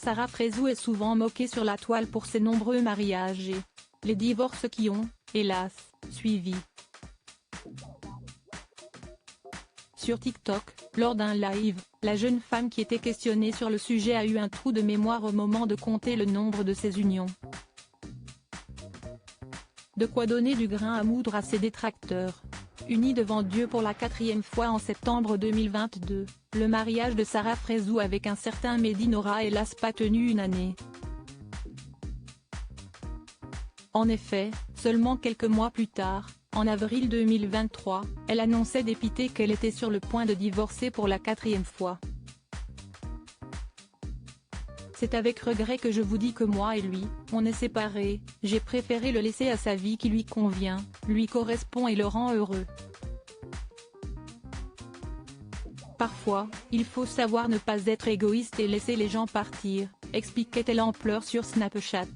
Sarah Frézou est souvent moquée sur la toile pour ses nombreux mariages et les divorces qui ont, hélas, suivi. Sur TikTok, lors d'un live, la jeune femme qui était questionnée sur le sujet a eu un trou de mémoire au moment de compter le nombre de ses unions. De quoi donner du grain à moudre à ses détracteurs. Unis devant Dieu pour la 4e fois en septembre 2022, le mariage de Sarah Frézou avec un certain Mehdi n'aura hélas pas tenu une année. En effet, seulement quelques mois plus tard, en avril 2023, elle annonçait dépitée qu'elle était sur le point de divorcer pour la 4e fois. C'est avec regret que je vous dis que moi et lui, on est séparés, j'ai préféré le laisser à sa vie qui lui convient, lui correspond et le rend heureux. Parfois, il faut savoir ne pas être égoïste et laisser les gens partir, expliquait-elle en pleurs sur Snapchat.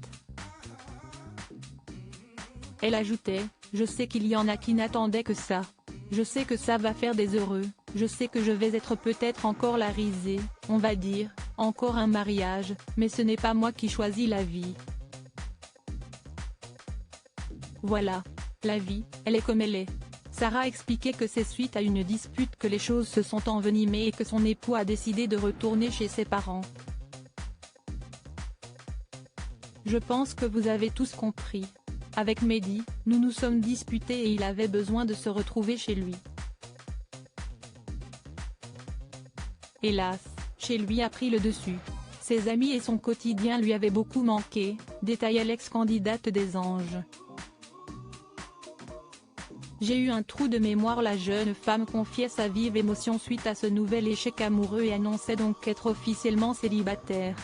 Elle ajoutait, je sais qu'il y en a qui n'attendaient que ça. Je sais que ça va faire des heureux, je sais que je vais être peut-être encore la risée, on va dire, encore un mariage, mais ce n'est pas moi qui choisis la vie. Voilà. La vie, elle est comme elle est. Sarah expliquait que c'est suite à une dispute que les choses se sont envenimées et que son époux a décidé de retourner chez ses parents. Je pense que vous avez tous compris. Avec Mehdi, nous nous sommes disputés et il avait besoin de se retrouver chez lui. Hélas, chez lui a pris le dessus. Ses amis et son quotidien lui avaient beaucoup manqué, détaillait l'ex-candidate des Anges. J'ai eu un trou de mémoire. La jeune femme confiait sa vive émotion suite à ce nouvel échec amoureux et annonçait donc être officiellement célibataire.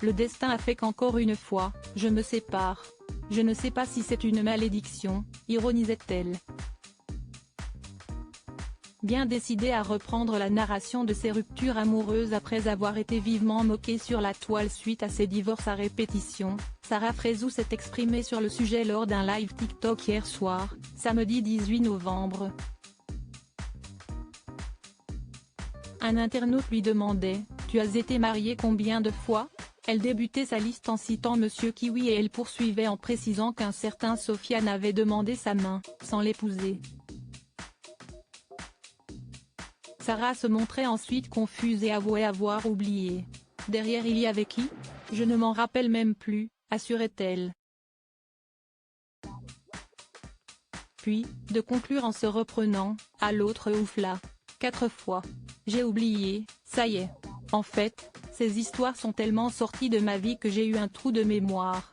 Le destin a fait qu'encore une fois, je me sépare. Je ne sais pas si c'est une malédiction, ironisait-elle. Bien décidée à reprendre la narration de ses ruptures amoureuses après avoir été vivement moquée sur la toile suite à ses divorces à répétition, Sarah Frézou s'est exprimée sur le sujet lors d'un live TikTok hier soir, samedi 18 novembre. Un internaute lui demandait « Tu as été mariée combien de fois ?» Elle débutait sa liste en citant Monsieur Kiwi et elle poursuivait en précisant qu'un certain Sofiane avait demandé sa main, sans l'épouser. Sarah se montrait ensuite confuse et avouait avoir oublié. « Derrière il y avait qui ? Je ne m'en rappelle même plus », assurait-elle. Puis, de conclure en se reprenant, à l'autre oufla. 4 fois. J'ai oublié, ça y est. En fait, ces histoires sont tellement sorties de ma vie que j'ai eu un trou de mémoire.